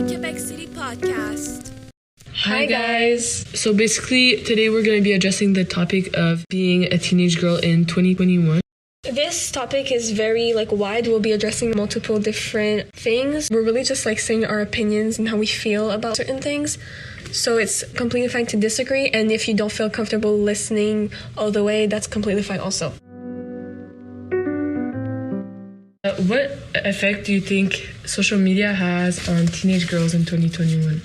my Québec City podcast. Hi guys! So basically, today we're going to be addressing the topic of being a teenage girl in 2021. This topic is very wide. We'll be addressing multiple different things. We're really just saying our opinions and how we feel about certain things. So it's completely fine to disagree, and if you don't feel comfortable listening all the way, that's completely fine also. What effect do you think social media has on teenage girls in 2021?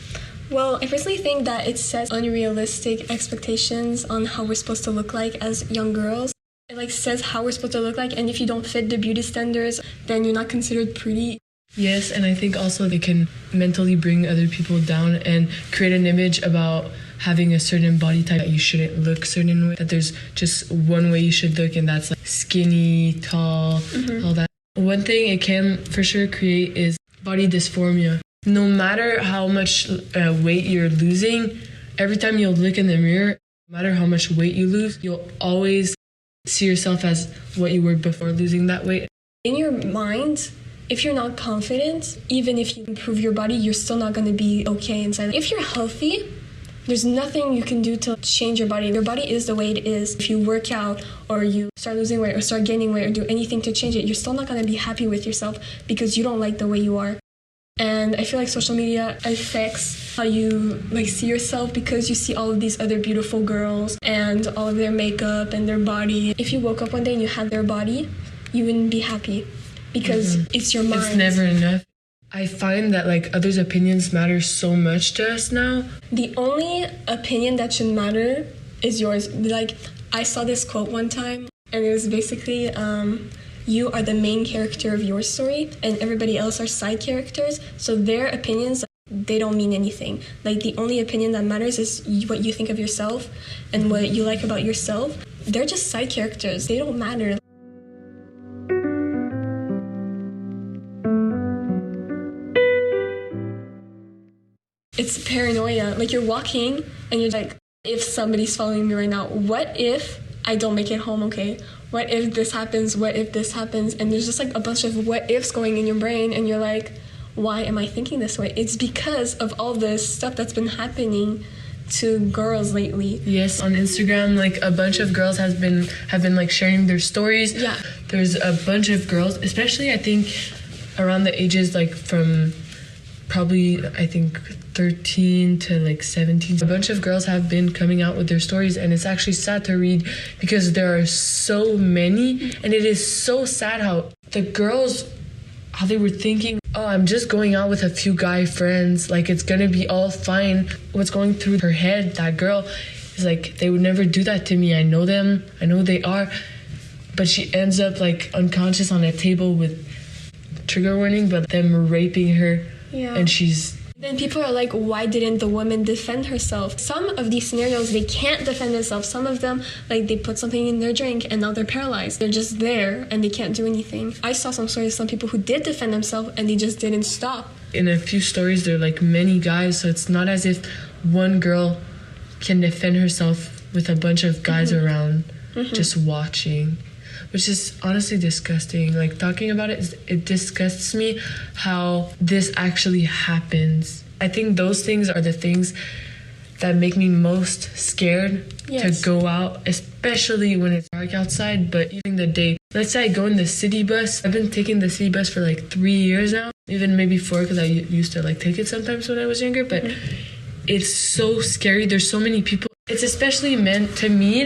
Well, I personally think that it sets unrealistic expectations on how we're supposed to look like as young girls. It says how we're supposed to look like, and if you don't fit the beauty standards, then you're not considered pretty. Yes, and I think also they can mentally bring other people down and create an image about having a certain body type that you shouldn't look certain way, that there's just one way you should look, and that's skinny, tall, all that. One thing it can for sure create is body dysphoria. No matter how much weight you're losing, every time you'll look in the mirror, no matter how much weight you lose, you'll always see yourself as what you were before losing that weight. In your mind, if you're not confident, even if you improve your body, you're still not going to be okay inside. If you're healthy, there's nothing you can do to change your body. Your body is the way it is. If you work out or you start losing weight or start gaining weight or do anything to change it, you're still not going to be happy with yourself because you don't like the way you are. And I feel like social media affects how you see yourself because you see all of these other beautiful girls and all of their makeup and their body. If you woke up one day and you had their body, you wouldn't be happy because it's your mind. It's never enough. I find that others' opinions matter so much to us now. The only opinion that should matter is yours. I saw this quote one time, and it was basically, you are the main character of your story, and everybody else are side characters. So their opinions, they don't mean anything. The only opinion that matters is what you think of yourself and what you like about yourself. They're just side characters. They don't matter. It's paranoia. You're walking and you're if somebody's following me right now, what if I don't make it home, okay? What if this happens? What if this happens? And there's just a bunch of what ifs going in your brain, and you're why am I thinking this way? It's because of all this stuff that's been happening to girls lately. Yes, on Instagram, a bunch of girls have been sharing their stories. Yeah. There's a bunch of girls, especially I think around the ages from probably I think 13 to 17. A bunch of girls have been coming out with their stories, and it's actually sad to read because there are so many, and it is so sad how the girls, how they were thinking, oh, I'm just going out with a few guy friends, it's gonna be all fine. What's going through her head, that girl, is they would never do that to me. I know them, I know they are, but she ends up unconscious on a table with trigger warning, but them raping her. Yeah. And then people are why didn't the woman defend herself? Some of these scenarios, they can't defend themselves. Some of them, they put something in their drink and now they're paralyzed. They're just there and they can't do anything. I saw some stories of some people who did defend themselves and they just didn't stop. In a few stories, there are many guys, so it's not as if one girl can defend herself with a bunch of guys around just watching. Which is honestly disgusting. Talking about it disgusts me how this actually happens. I think those things are the things that make me most scared to go out, especially when it's dark outside, but even the day. Let's say I go in the city bus. I've been taking the city bus for 3 years now, even maybe 4 because I used to take it sometimes when I was younger, but it's so scary. There's so many people. It's especially men. To me,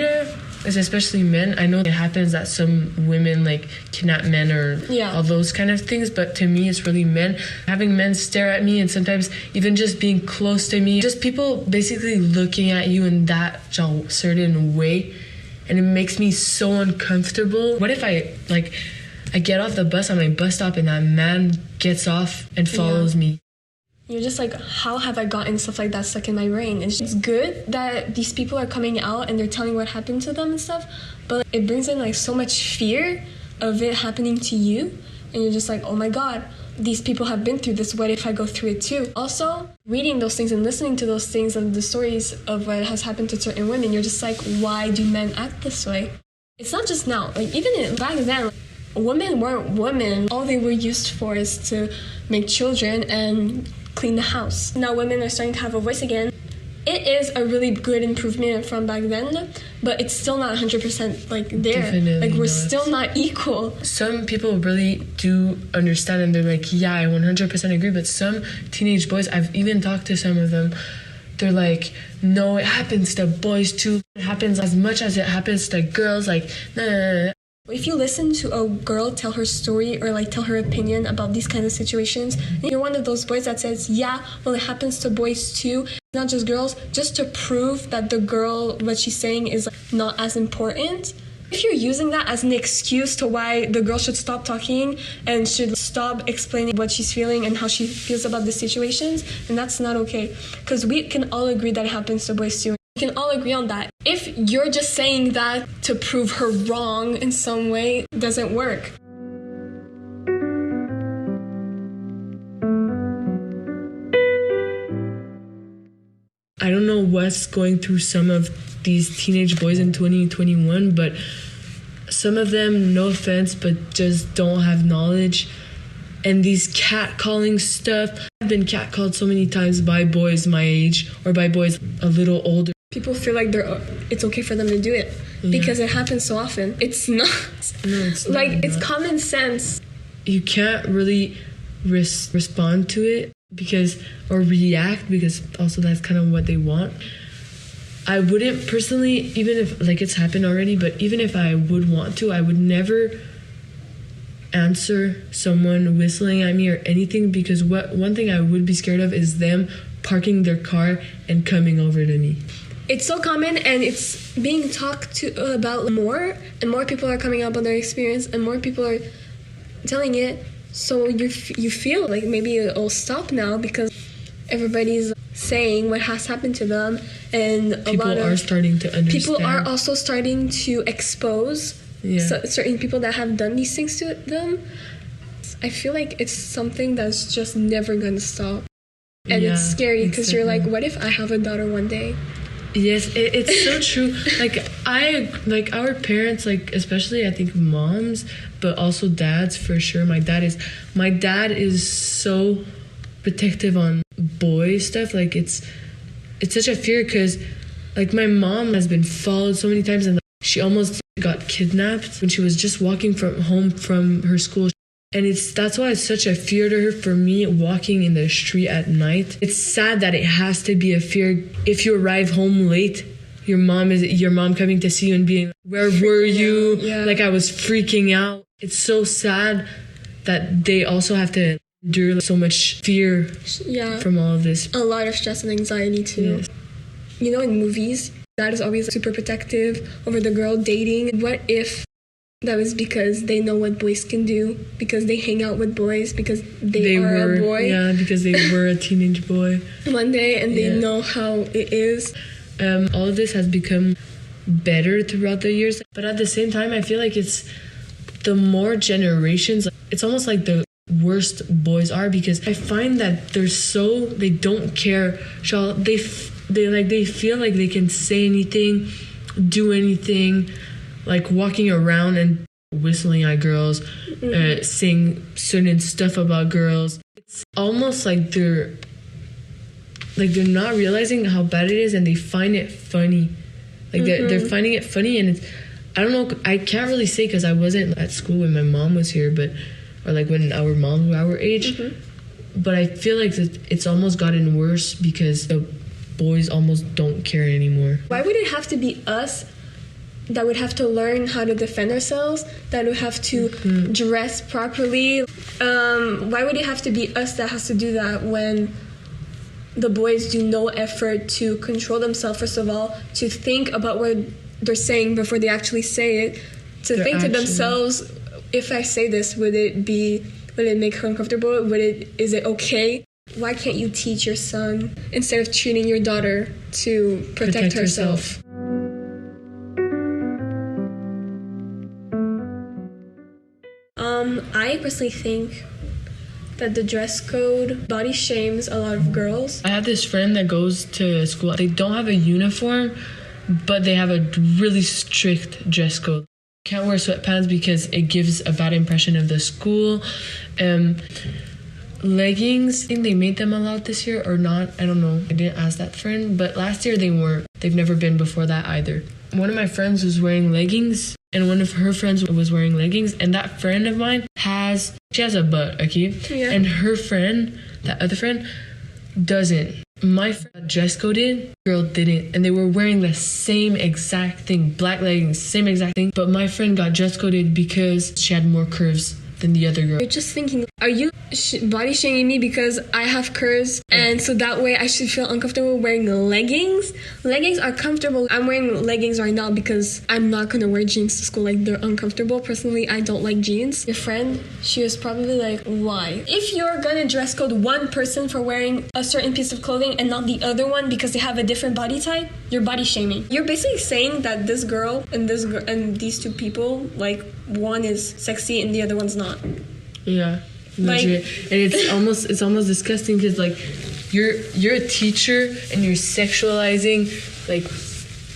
it's especially men. I know it happens that some women kidnap men or all those kind of things, but to me it's really men. Having men stare at me, and sometimes even just being close to me, just people basically looking at you in that certain way, and it makes me so uncomfortable. What if I get off the bus on my bus stop and that man gets off and follows me? You're just how have I gotten stuff like that stuck in my brain? It's good that these people are coming out and they're telling what happened to them and stuff, but it brings in so much fear of it happening to you, and you're just oh my god, these people have been through this, what if I go through it too? Also, reading those things and listening to those things and the stories of what has happened to certain women, you're just why do men act this way? It's not just now, even back then, women weren't women. All they were used for is to make children and clean the house. Now women are starting to have a voice again. It is a really good improvement from back then, but it's still not 100% like there. Definitely like we're not. still not equal. Some people really do understand and they're like, yeah, I 100% agree. But some teenage boys, I've even talked to some of them, they're like, no, it happens to boys too. It happens as much as it happens to girls. Like, nah. If you listen to a girl tell her story or like tell her opinion about these kinds of situations, you're one of those boys that says, yeah, well, it happens to boys too, not just girls, just to prove that the girl, what she's saying is not as important. If you're using that as an excuse to why the girl should stop talking and should stop explaining what she's feeling and how she feels about the situations, then that's not okay. Because we can all agree that it happens to boys too. We can all agree on that. If you're just saying that to prove her wrong in some way, it doesn't work. I don't know what's going through some of these teenage boys in 2021, but some of them, no offense, but just don't have knowledge. And these catcalling stuff, I've been catcalled so many times by boys my age or by boys a little older. People feel like it's okay for them to do it because it happens so often. It's not. No, it's not. Like, it's common sense. You can't really respond to it or react because also that's kind of what they want. I wouldn't personally, even if like it's happened already, but even if I would want to, I would never answer someone whistling at me or anything, because one thing I would be scared of is them parking their car and coming over to me. It's so common and it's being talked to about more, and more people are coming up on their experience and more people are telling it. So you feel like maybe it'll stop now because everybody's saying what has happened to them, and people are starting to understand. People are also starting to expose certain people that have done these things to them. I feel like it's something that's just never going to stop. And it's scary because you're like, what if I have a daughter one day? Yes, it's so true. Like our parents, like especially I think moms, but also dads for sure. My dad is so protective on boy stuff. Like it's such a fear because like my mom has been followed so many times and she almost got kidnapped when she was just walking home from her school. And that's why it's such a fear to her for me walking in the street at night. It's sad that it has to be a fear. If you arrive home late, your mom coming to see you and being, where were you? Yeah. Like I was freaking out. It's so sad that they also have to endure so much fear from all of this. A lot of stress and anxiety too. Yes. You know, in movies, dad is always super protective over the girl dating. What if that was because they know what boys can do, because they hang out with boys, because they are a boy? Yeah, because they were a teenage boy. One day, and they know how it is. All of this has become better throughout the years. But at the same time, I feel like it's the more generations, it's almost like the worst boys are, because I find that they don't care. They feel like they can say anything, do anything, like walking around and whistling at girls, saying certain stuff about girls. It's almost like they're not realizing how bad it is, and they find it funny. Like they're finding it funny, and it's, I don't know, I can't really say because I wasn't at school when my mom was here, or like when our moms were our age. But I feel like it's almost gotten worse because the boys almost don't care anymore. Why would it have to be us that would have to learn how to defend ourselves, that would have to dress properly? Why would it have to be us that has to do that when the boys do no effort to control themselves, first of all, to think about what they're saying before they actually say it, to think to themselves, if I say this, would it make her uncomfortable? Is it okay? Why can't you teach your son instead of treating your daughter to protect herself? I personally think that the dress code body shames a lot of girls. I have this friend that goes to school. They don't have a uniform, but they have a really strict dress code. Can't wear sweatpants because it gives a bad impression of the school. leggings, I think they made them allowed this year or not. I don't know. I didn't ask that friend. But last year they weren't. They've never been before that either. One of my friends was wearing leggings and one of her friends was wearing leggings. And that friend of mine she has a butt, okay? Yeah. And her friend, that other friend, doesn't. My friend dress coded, girl didn't. And they were wearing the same exact thing. Black leggings, same exact thing. But my friend got dress coded because she had more curves than the other girl. You're just thinking, are you body shaming me because I have curves and so that way I should feel uncomfortable wearing leggings? Leggings are comfortable. I'm wearing leggings right now because I'm not gonna wear jeans to school. Like, they're uncomfortable. Personally, I don't like jeans. Your friend, she was probably like, why? If you're gonna dress code one person for wearing a certain piece of clothing and not the other one because they have a different body type, you're body shaming. You're basically saying that this girl and these two people, like, one is sexy and the other one's not. Yeah, Like, legit. And it's almost disgusting because like you're a teacher and you're sexualizing like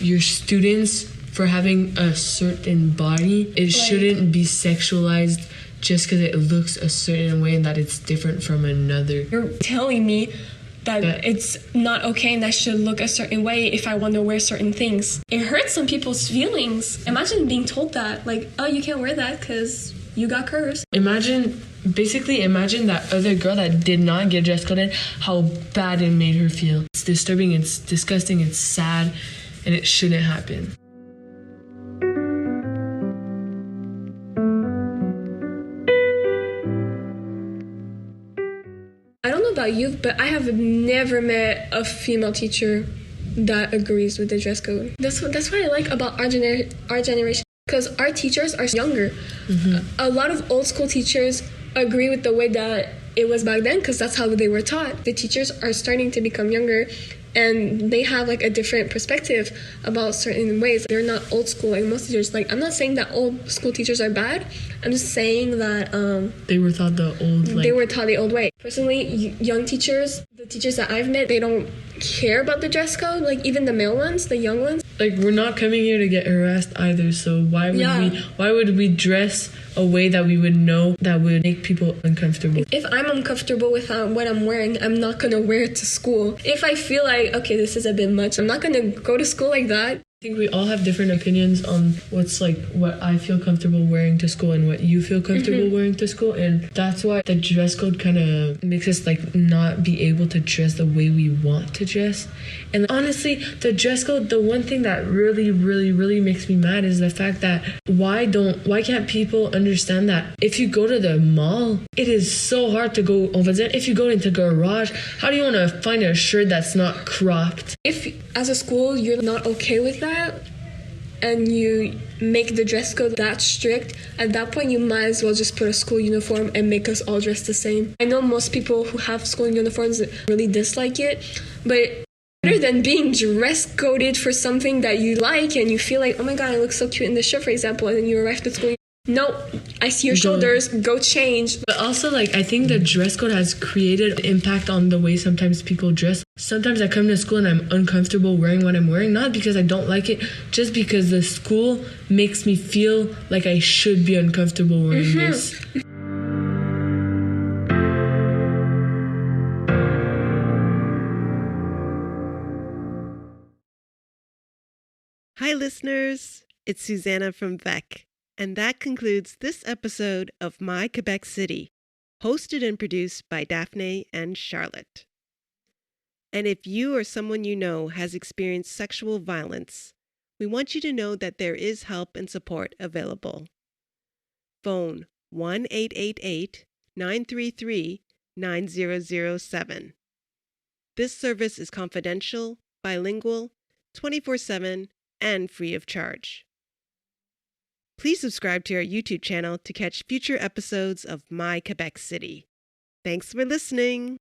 your students for having a certain body. It shouldn't be sexualized just because it looks a certain way and that it's different from another. You're telling me that it's not okay and I should look a certain way if I want to wear certain things. It hurts some people's feelings. Imagine being told that, like, oh, you can't wear that because you got curves. Imagine that other girl that did not get dress coded, how bad it made her feel. It's disturbing, it's disgusting, it's sad, and it shouldn't happen. I don't know about you, but I have never met a female teacher that agrees with the dress code. That's what I like about our generation, because our teachers are younger. Mm-hmm. A lot of old school teachers agree with the way that it was back then because that's how they were taught. The teachers are starting to become younger and they have like a different perspective about certain ways. They're not old school like most teachers. Like, I'm not saying that old school teachers are bad. I'm just saying that they were taught the old way. Personally, young teachers, the teachers that I've met, they don't care about the dress code. Like, even the male ones, the young ones. Like, we're not coming here to get harassed either, so why would we dress a way that we would know that would make people uncomfortable? If I'm uncomfortable with what I'm wearing, I'm not gonna wear it to school. If I feel like, okay, this is a bit much, I'm not gonna go to school like that. I think we all have different opinions on what I feel comfortable wearing to school and what you feel comfortable wearing to school, and that's why the dress code kind of makes us like not be able to dress the way we want to dress. And honestly, the dress code, the one thing that really, really, really makes me mad is the fact that why can't people understand that if you go to the mall, it is so hard to go over there. If you go into garage, how do you want to find a shirt that's not cropped? If as a school you're not okay with that and you make the dress code that strict, at that point you might as well just put a school uniform and make us all dress the same. I know most people who have school uniforms really dislike it, but rather than being dress coded for something that you like and you feel like, oh my god, I look so cute in this shirt, for example, and then you arrive at school, no, I see your shoulders, go change. But also, like, I think the dress code has created an impact on the way sometimes people dress. Sometimes I come to school and I'm uncomfortable wearing what I'm wearing, not because I don't like it, just because the school makes me feel like I should be uncomfortable wearing this. Hi, listeners. It's Susanna from VEC. And that concludes this episode of My Québec City, hosted and produced by Daphné and Charlotte. And if you or someone you know has experienced sexual violence, we want you to know that there is help and support available. Phone 1-888-933-9007. This service is confidential, bilingual, 24/7, and free of charge. Please subscribe to our YouTube channel to catch future episodes of My Québec City. Thanks for listening.